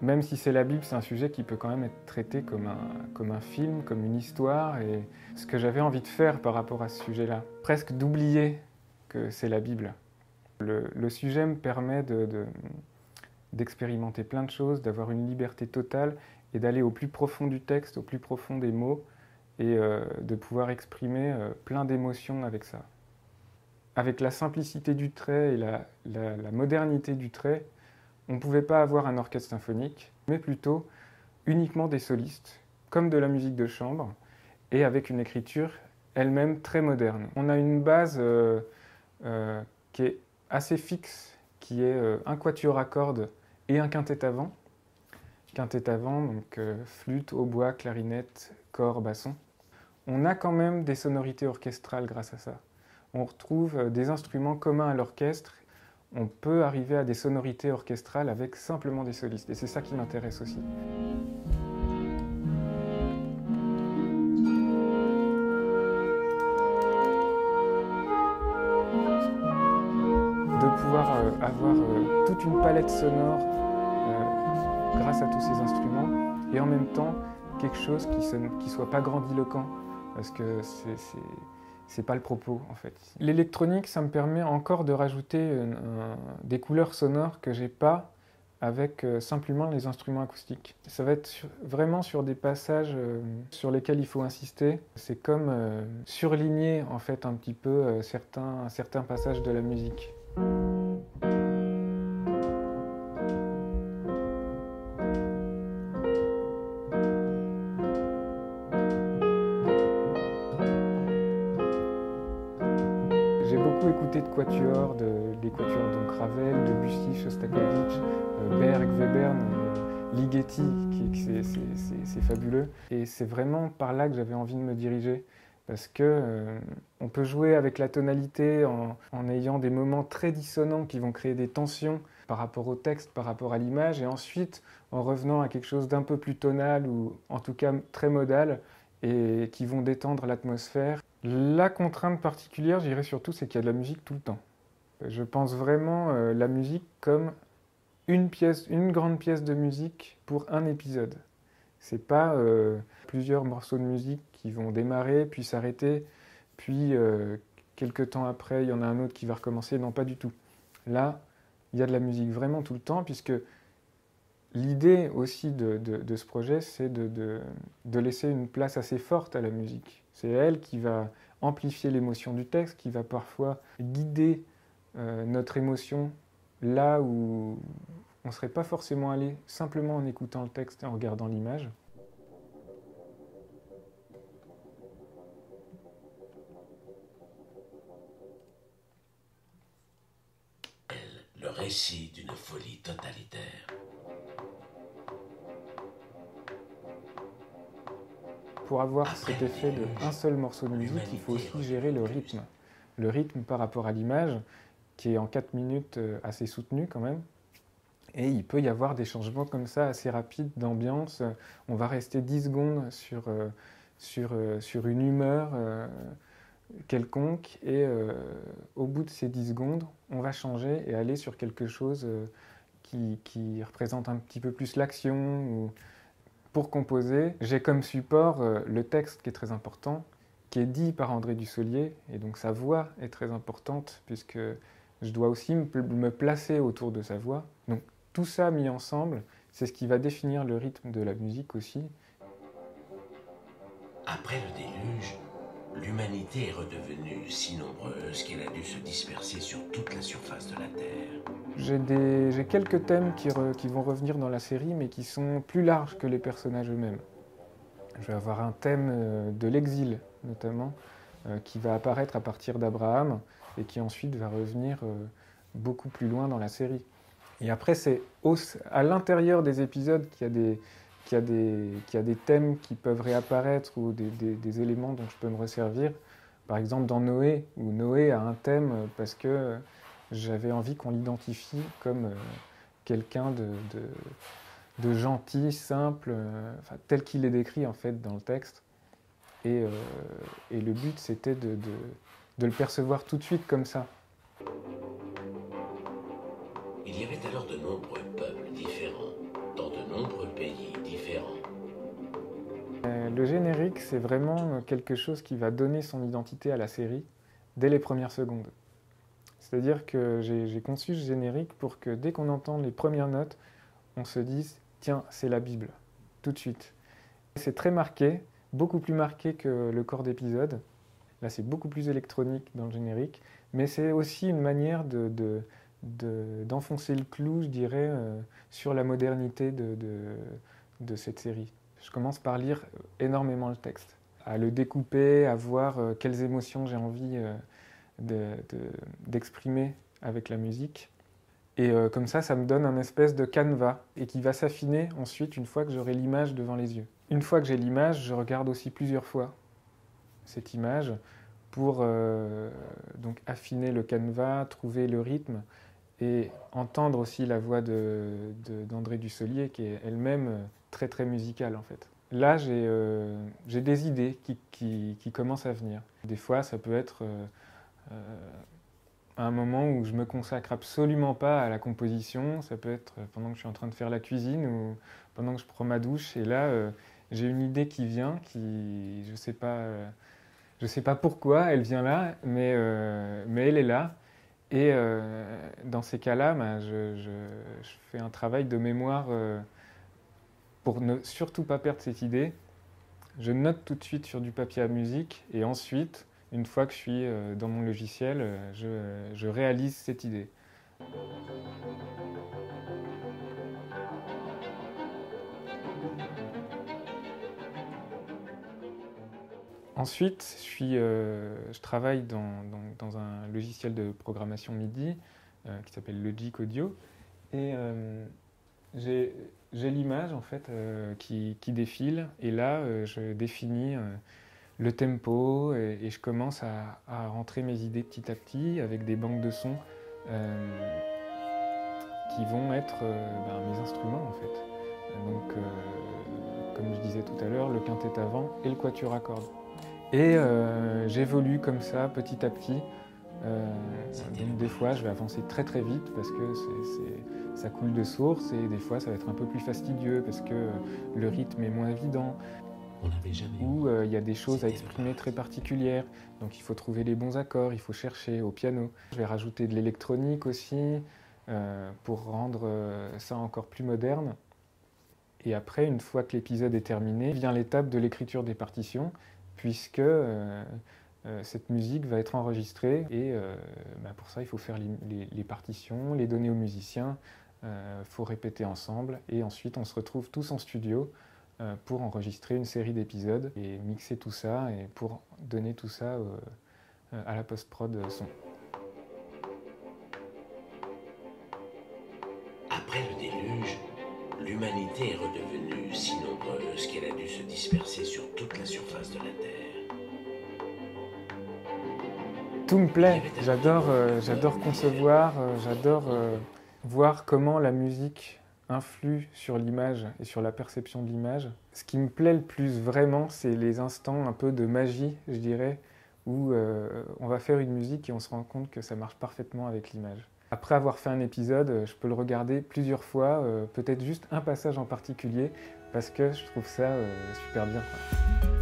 Même si c'est la Bible, c'est un sujet qui peut quand même être traité comme un film, comme une histoire. Et ce que j'avais envie de faire par rapport à ce sujet-là, presque d'oublier que c'est la Bible. Le sujet me permet d'expérimenter plein de choses, d'avoir une liberté totale et d'aller au plus profond du texte, au plus profond des mots et de pouvoir exprimer plein d'émotions avec ça. Avec la simplicité du trait et la modernité du trait, on ne pouvait pas avoir un orchestre symphonique, mais plutôt uniquement des solistes, comme de la musique de chambre, et avec une écriture elle-même très moderne. On a une base qui est assez fixe, qui est un quatuor à cordes et un quintet à vent. Quintet à vent, donc flûte, hautbois, clarinette, cor, basson. On a quand même des sonorités orchestrales grâce à ça. On retrouve des instruments communs à l'orchestre. On peut arriver à des sonorités orchestrales avec simplement des solistes. Et c'est ça qui m'intéresse aussi. De pouvoir avoir toute une palette sonore grâce à tous ces instruments et en même temps quelque chose qui soit pas grandiloquent parce que c'est pas le propos en fait. L'électronique, ça me permet encore de rajouter des couleurs sonores que j'ai pas avec simplement les instruments acoustiques. Ça va être vraiment sur des passages sur lesquels il faut insister. C'est comme surligner en fait un petit peu certains passages de la musique. J'ai beaucoup écouté de quatuors, des quatuors donc Ravel, Debussy, Shostakovich, Berg, Webern, Ligeti, c'est fabuleux. Et c'est vraiment par là que j'avais envie de me diriger. Parce que on peut jouer avec la tonalité en ayant des moments très dissonants qui vont créer des tensions par rapport au texte, par rapport à l'image, et ensuite en revenant à quelque chose d'un peu plus tonal ou en tout cas très modal et qui vont détendre l'atmosphère. La contrainte particulière, je dirais surtout, c'est qu'il y a de la musique tout le temps. Je pense vraiment la musique comme une grande pièce de musique pour un épisode. C'est pas plusieurs morceaux de musique qui vont démarrer, puis s'arrêter, puis quelques temps après, il y en a un autre qui va recommencer. Non, pas du tout. Là, il y a de la musique vraiment tout le temps, puisque l'idée aussi de ce projet, c'est de laisser une place assez forte à la musique. C'est elle qui va amplifier l'émotion du texte, qui va parfois guider notre émotion là où on ne serait pas forcément allé simplement en écoutant le texte et en regardant l'image. Le récit d'une folie totalitaire. Pour avoir cet effet d'un seul morceau de musique, il faut aussi gérer le rythme. Le rythme par rapport à l'image, qui est en 4 minutes assez soutenu quand même. Et il peut y avoir des changements comme ça assez rapides d'ambiance. On va rester 10 secondes sur une humeur quelconque et au bout de ces 10 secondes, on va changer et aller sur quelque chose qui représente un petit peu plus l'action. Ou... Pour composer, j'ai comme support le texte qui est très important, qui est dit par André Dussolier, et donc sa voix est très importante puisque je dois aussi me placer autour de sa voix. Donc tout ça mis ensemble, c'est ce qui va définir le rythme de la musique aussi. Après le déluge, l'humanité est redevenue si nombreuse qu'elle a dû se disperser sur toute la surface de la Terre. J'ai quelques thèmes qui vont revenir dans la série, mais qui sont plus larges que les personnages eux-mêmes. Je vais avoir un thème de l'exil, notamment, qui va apparaître à partir d'Abraham, et qui ensuite va revenir beaucoup plus loin dans la série. Et après, c'est à l'intérieur des épisodes qu'il y a des thèmes qui peuvent réapparaître ou des éléments dont je peux me resservir. Par exemple, dans Noé, où Noé a un thème parce que j'avais envie qu'on l'identifie comme quelqu'un de gentil, simple, tel qu'il est décrit en fait dans le texte. Et le but, c'était de le percevoir tout de suite comme ça. Il y avait alors de nombreux peuples différents, dans de nombreux pays différents. Le générique, c'est vraiment quelque chose qui va donner son identité à la série dès les premières secondes. C'est-à-dire que j'ai conçu ce générique pour que dès qu'on entend les premières notes, on se dise « Tiens, c'est la Bible », tout de suite. C'est très marqué, beaucoup plus marqué que le corps d'épisode. Là, c'est beaucoup plus électronique dans le générique, mais c'est aussi une manière d'enfoncer le clou, je dirais, sur la modernité de cette série. Je commence par lire énormément le texte, à le découper, à voir quelles émotions j'ai envie d'exprimer avec la musique. Et comme ça me donne un espèce de canevas et qui va s'affiner ensuite une fois que j'aurai l'image devant les yeux. Une fois que j'ai l'image, je regarde aussi plusieurs fois cette image pour donc affiner le canevas, trouver le rythme et entendre aussi la voix d'André Dussolier qui est elle-même très très musicale en fait. Là, j'ai des idées qui commencent à venir. Des fois, ça peut être à un moment où je me consacre absolument pas à la composition. Ça peut être pendant que je suis en train de faire la cuisine ou pendant que je prends ma douche. Et là, j'ai une idée qui vient, je sais pas pourquoi elle vient là, mais elle est là. Et dans ces cas-là, je fais un travail de mémoire pour ne surtout pas perdre cette idée. Je note tout de suite sur du papier à musique et ensuite, une fois que je suis dans mon logiciel, je réalise cette idée. Ensuite, je travaille dans un logiciel de programmation MIDI qui s'appelle Logic Audio et j'ai l'image en fait qui défile et là je définis le tempo et je commence à rentrer mes idées petit à petit avec des banques de sons qui vont être mes instruments en fait. Donc comme je disais tout à l'heure, le quintet avant et le quatuor à cordes. Et j'évolue comme ça petit à petit. Donc des fois je vais avancer très très vite parce que ça coule de source et des fois ça va être un peu plus fastidieux parce que le rythme est moins évident. Ou il y a des choses à exprimer très particulières, donc il faut trouver les bons accords, il faut chercher au piano. Je vais rajouter de l'électronique aussi pour rendre ça encore plus moderne. Et après, une fois que l'épisode est terminé, vient l'étape de l'écriture des partitions, puisque cette musique va être enregistrée et pour ça il faut faire les partitions, les donner aux musiciens, faut répéter ensemble et ensuite on se retrouve tous en studio pour enregistrer une série d'épisodes et mixer tout ça et pour donner tout ça à la post-prod son. Après le déluge, l'humanité est redevenue si nombreuse qu'elle a dû se disperser sur toute la surface de la Terre. Tout me plaît, j'adore concevoir, j'adore voir comment la musique influe sur l'image et sur la perception de l'image. Ce qui me plaît le plus vraiment, c'est les instants un peu de magie, je dirais, où on va faire une musique et on se rend compte que ça marche parfaitement avec l'image. Après avoir fait un épisode, je peux le regarder plusieurs fois, peut-être juste un passage en particulier, parce que je trouve ça super bien, quoi.